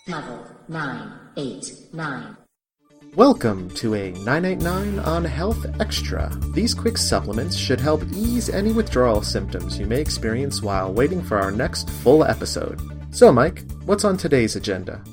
Level 989. Welcome to a 989 on Health Extra. These quick supplements should help ease any withdrawal symptoms you may experience while waiting for our next full episode. So, Mike, what's on today's agenda?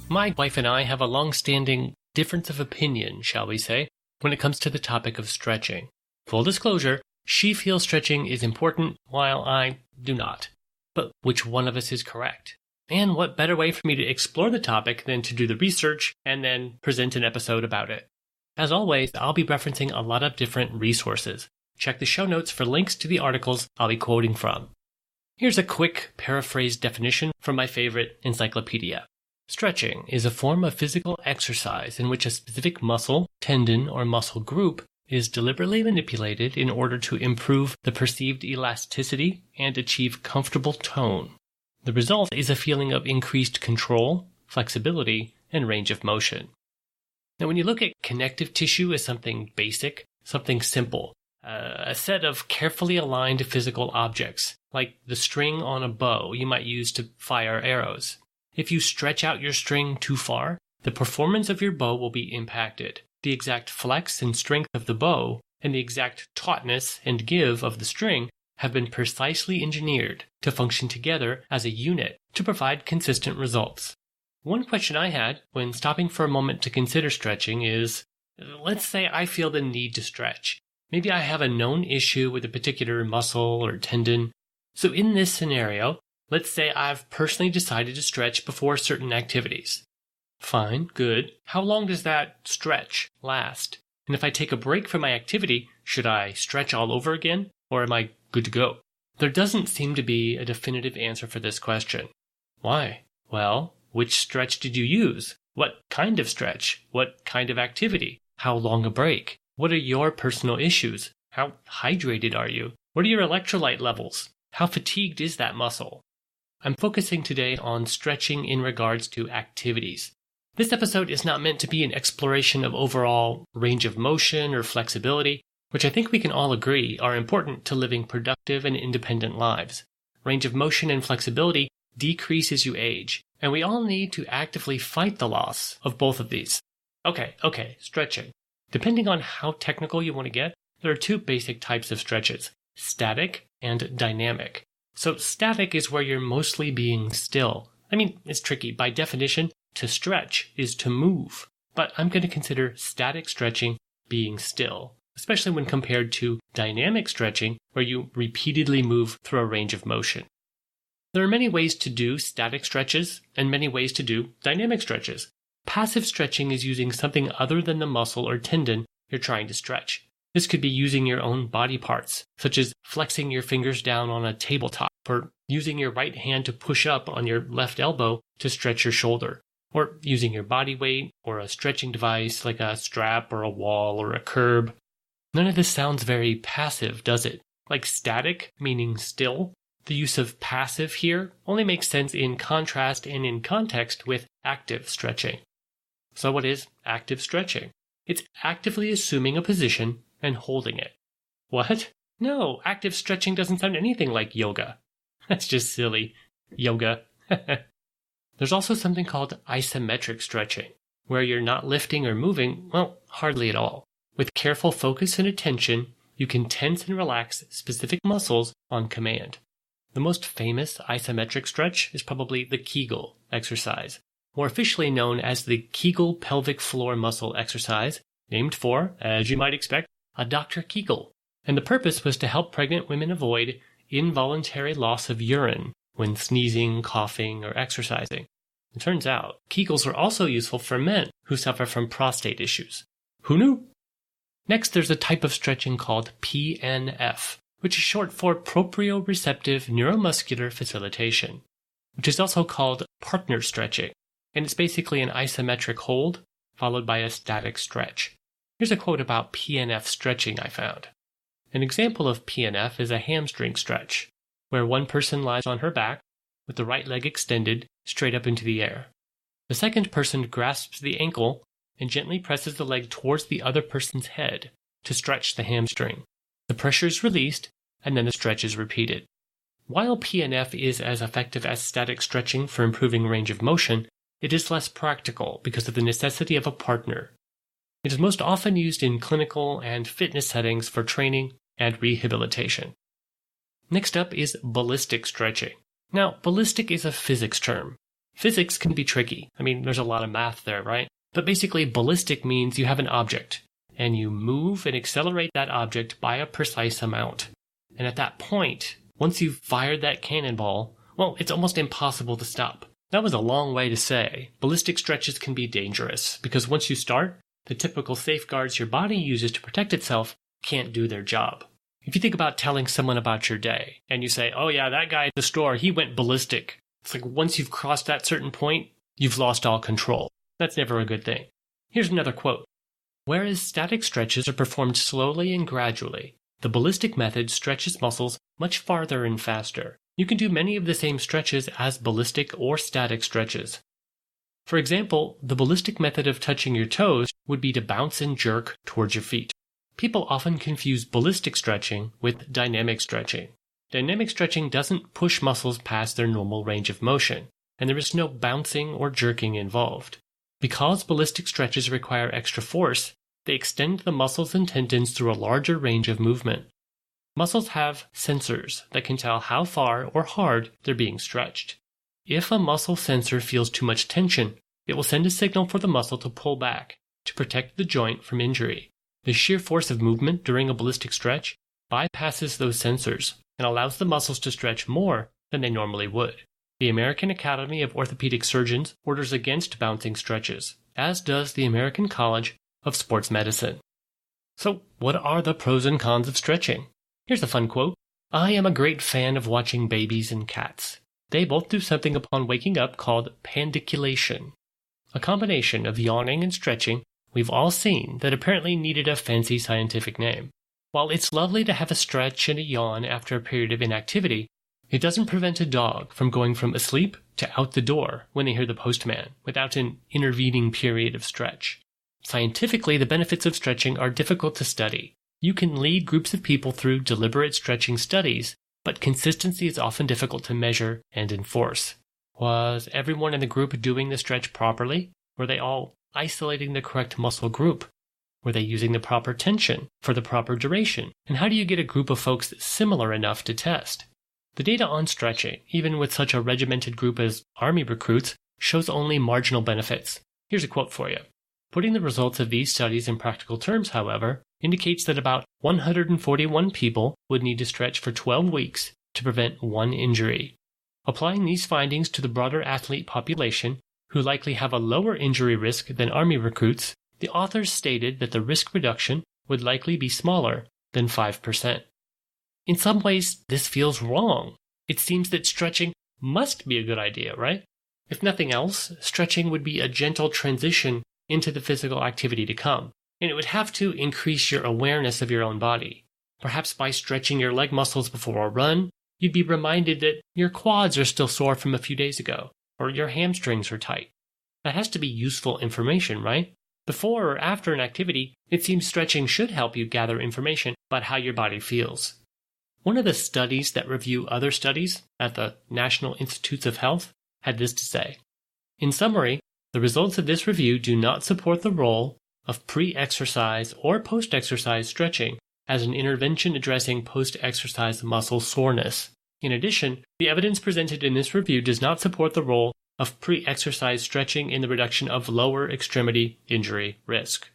My wife and I have a long-standing difference of opinion, shall we say, when it comes to the topic of stretching. Full disclosure, she feels stretching is important while I do not. But which one of us is correct? And what better way for me to explore the topic than to do the research and then present an episode about it? As always, I'll be referencing a lot of different resources. Check the show notes for links to the articles I'll be quoting from. Here's a quick paraphrased definition from my favorite encyclopedia. Stretching is a form of physical exercise in which a specific muscle, tendon, or muscle group is deliberately manipulated in order to improve the perceived elasticity and achieve comfortable tone. The result is a feeling of increased control, flexibility, and range of motion. Now, when you look at connective tissue as something basic, something simple, a set of carefully aligned physical objects, like the string on a bow you might use to fire arrows. If you stretch out your string too far, the performance of your bow will be impacted. The exact flex and strength of the bow and the exact tautness and give of the string have been precisely engineered to function together as a unit to provide consistent results. One question I had when stopping for a moment to consider stretching is, let's say I feel the need to stretch. Maybe I have a known issue with a particular muscle or tendon. So in this scenario, let's say I've personally decided to stretch before certain activities. Fine, good. How long does that stretch last? And if I take a break from my activity, should I stretch all over again? Or am I good to go? There doesn't seem to be a definitive answer for this question. Why? Well, which stretch did you use? What kind of stretch? What kind of activity? How long a break? What are your personal issues? How hydrated are you? What are your electrolyte levels? How fatigued is that muscle? I'm focusing today on stretching in regards to activities. This episode is not meant to be an exploration of overall range of motion or flexibility, which I think we can all agree are important to living productive and independent lives. Range of motion and flexibility decrease as you age, and we all need to actively fight the loss of both of these. Okay, stretching. Depending on how technical you want to get, there are two basic types of stretches, static and dynamic. So static is where you're mostly being still. I mean, it's tricky. By definition, to stretch is to move, but I'm going to consider static stretching being still, especially when compared to dynamic stretching, where you repeatedly move through a range of motion. There are many ways to do static stretches and many ways to do dynamic stretches. Passive stretching is using something other than the muscle or tendon you're trying to stretch. This could be using your own body parts, such as flexing your fingers down on a tabletop, or using your right hand to push up on your left elbow to stretch your shoulder, or using your body weight or a stretching device like a strap or a wall or a curb. None of this sounds very passive, does it? Like static, meaning still? The use of passive here only makes sense in contrast and in context with active stretching. So what is active stretching? It's actively assuming a position and holding it. What? No, active stretching doesn't sound anything like yoga. That's just silly. Yoga. There's also something called isometric stretching, where you're not lifting or moving, well, hardly at all. With careful focus and attention, you can tense and relax specific muscles on command. The most famous isometric stretch is probably the Kegel exercise, more officially known as the Kegel pelvic floor muscle exercise, named for, as you might expect, a Dr. Kegel. And the purpose was to help pregnant women avoid involuntary loss of urine when sneezing, coughing, or exercising. It turns out, Kegels are also useful for men who suffer from prostate issues. Who knew? Next, there's a type of stretching called PNF, which is short for proprioceptive neuromuscular facilitation, which is also called partner stretching, and it's basically an isometric hold followed by a static stretch. Here's a quote about PNF stretching I found. An example of PNF is a hamstring stretch, where one person lies on her back with the right leg extended straight up into the air. The second person grasps the ankle and gently presses the leg towards the other person's head to stretch the hamstring. The pressure is released, and then the stretch is repeated. While PNF is as effective as static stretching for improving range of motion, it is less practical because of the necessity of a partner. It is most often used in clinical and fitness settings for training and rehabilitation. Next up is ballistic stretching. Now, ballistic is a physics term. Physics can be tricky. There's a lot of math there, right? But basically, ballistic means you have an object, and you move and accelerate that object by a precise amount. And at that point, once you've fired that cannonball, well, it's almost impossible to stop. That was a long way to say ballistic stretches can be dangerous, because once you start, the typical safeguards your body uses to protect itself can't do their job. If you think about telling someone about your day, and you say, oh yeah, that guy at the store, he went ballistic. It's like once you've crossed that certain point, you've lost all control. That's never a good thing. Here's another quote. Whereas static stretches are performed slowly and gradually, the ballistic method stretches muscles much farther and faster. You can do many of the same stretches as ballistic or static stretches. For example, the ballistic method of touching your toes would be to bounce and jerk towards your feet. People often confuse ballistic stretching with dynamic stretching. Dynamic stretching doesn't push muscles past their normal range of motion, and there is no bouncing or jerking involved. Because ballistic stretches require extra force, they extend the muscles and tendons through a larger range of movement. Muscles have sensors that can tell how far or hard they're being stretched. If a muscle sensor feels too much tension, it will send a signal for the muscle to pull back to protect the joint from injury. The sheer force of movement during a ballistic stretch bypasses those sensors and allows the muscles to stretch more than they normally would. The American Academy of Orthopedic Surgeons orders against bouncing stretches, as does the American College of Sports Medicine. So, what are the pros and cons of stretching? Here's a fun quote. I am a great fan of watching babies and cats. They both do something upon waking up called pandiculation, a combination of yawning and stretching we've all seen that apparently needed a fancy scientific name. While it's lovely to have a stretch and a yawn after a period of inactivity, it doesn't prevent a dog from going from asleep to out the door when they hear the postman without an intervening period of stretch. Scientifically, the benefits of stretching are difficult to study. You can lead groups of people through deliberate stretching studies, but consistency is often difficult to measure and enforce. Was everyone in the group doing the stretch properly? Were they all isolating the correct muscle group? Were they using the proper tension for the proper duration? And how do you get a group of folks similar enough to test? The data on stretching, even with such a regimented group as Army recruits, shows only marginal benefits. Here's a quote for you. Putting the results of these studies in practical terms, however, indicates that about 141 people would need to stretch for 12 weeks to prevent one injury. Applying these findings to the broader athlete population, who likely have a lower injury risk than Army recruits, the authors stated that the risk reduction would likely be smaller than 5%. In some ways, this feels wrong. It seems that stretching must be a good idea, right? If nothing else, stretching would be a gentle transition into the physical activity to come, and it would have to increase your awareness of your own body. Perhaps by stretching your leg muscles before a run, you'd be reminded that your quads are still sore from a few days ago, or your hamstrings are tight. That has to be useful information, right? Before or after an activity, it seems stretching should help you gather information about how your body feels. One of the studies that review other studies at the National Institutes of Health had this to say. In summary, the results of this review do not support the role of pre-exercise or post-exercise stretching as an intervention addressing post-exercise muscle soreness. In addition, the evidence presented in this review does not support the role of pre-exercise stretching in the reduction of lower extremity injury risk.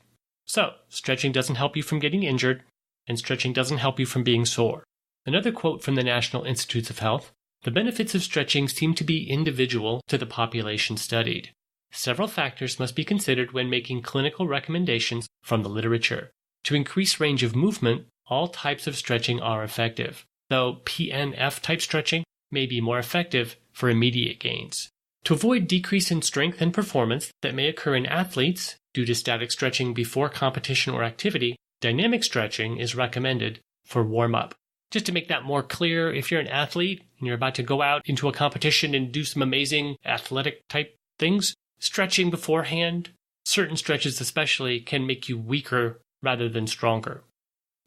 So, stretching doesn't help you from getting injured, and stretching doesn't help you from being sore. Another quote from the National Institutes of Health, the benefits of stretching seem to be individual to the population studied. Several factors must be considered when making clinical recommendations from the literature. To increase range of movement, all types of stretching are effective, though PNF-type stretching may be more effective for immediate gains. To avoid decrease in strength and performance that may occur in athletes due to static stretching before competition or activity, dynamic stretching is recommended for warm-up. Just to make that more clear, if you're an athlete and you're about to go out into a competition and do some amazing athletic-type things, stretching beforehand, certain stretches especially, can make you weaker rather than stronger.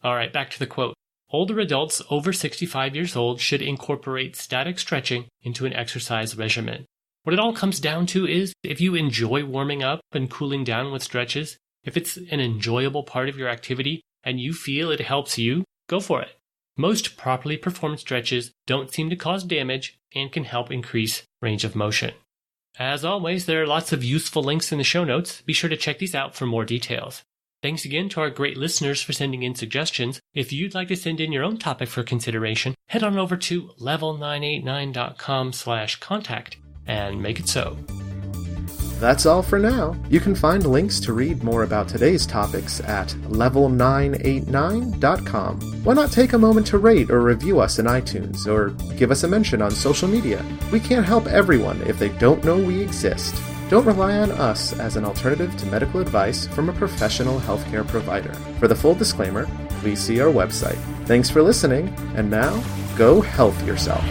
All right, back to the quote. Older adults over 65 years old should incorporate static stretching into an exercise regimen. What it all comes down to is if you enjoy warming up and cooling down with stretches, if it's an enjoyable part of your activity and you feel it helps you, go for it. Most properly performed stretches don't seem to cause damage and can help increase range of motion. As always, there are lots of useful links in the show notes. Be sure to check these out for more details. Thanks again to our great listeners for sending in suggestions. If you'd like to send in your own topic for consideration, head on over to level989.com/contact and make it so. That's all for now. You can find links to read more about today's topics at level989.com. Why not take a moment to rate or review us in iTunes, or give us a mention on social media? We can't help everyone if they don't know we exist. Don't rely on us as an alternative to medical advice from a professional healthcare provider. For the full disclaimer, please see our website. Thanks for listening, and now, go health yourself.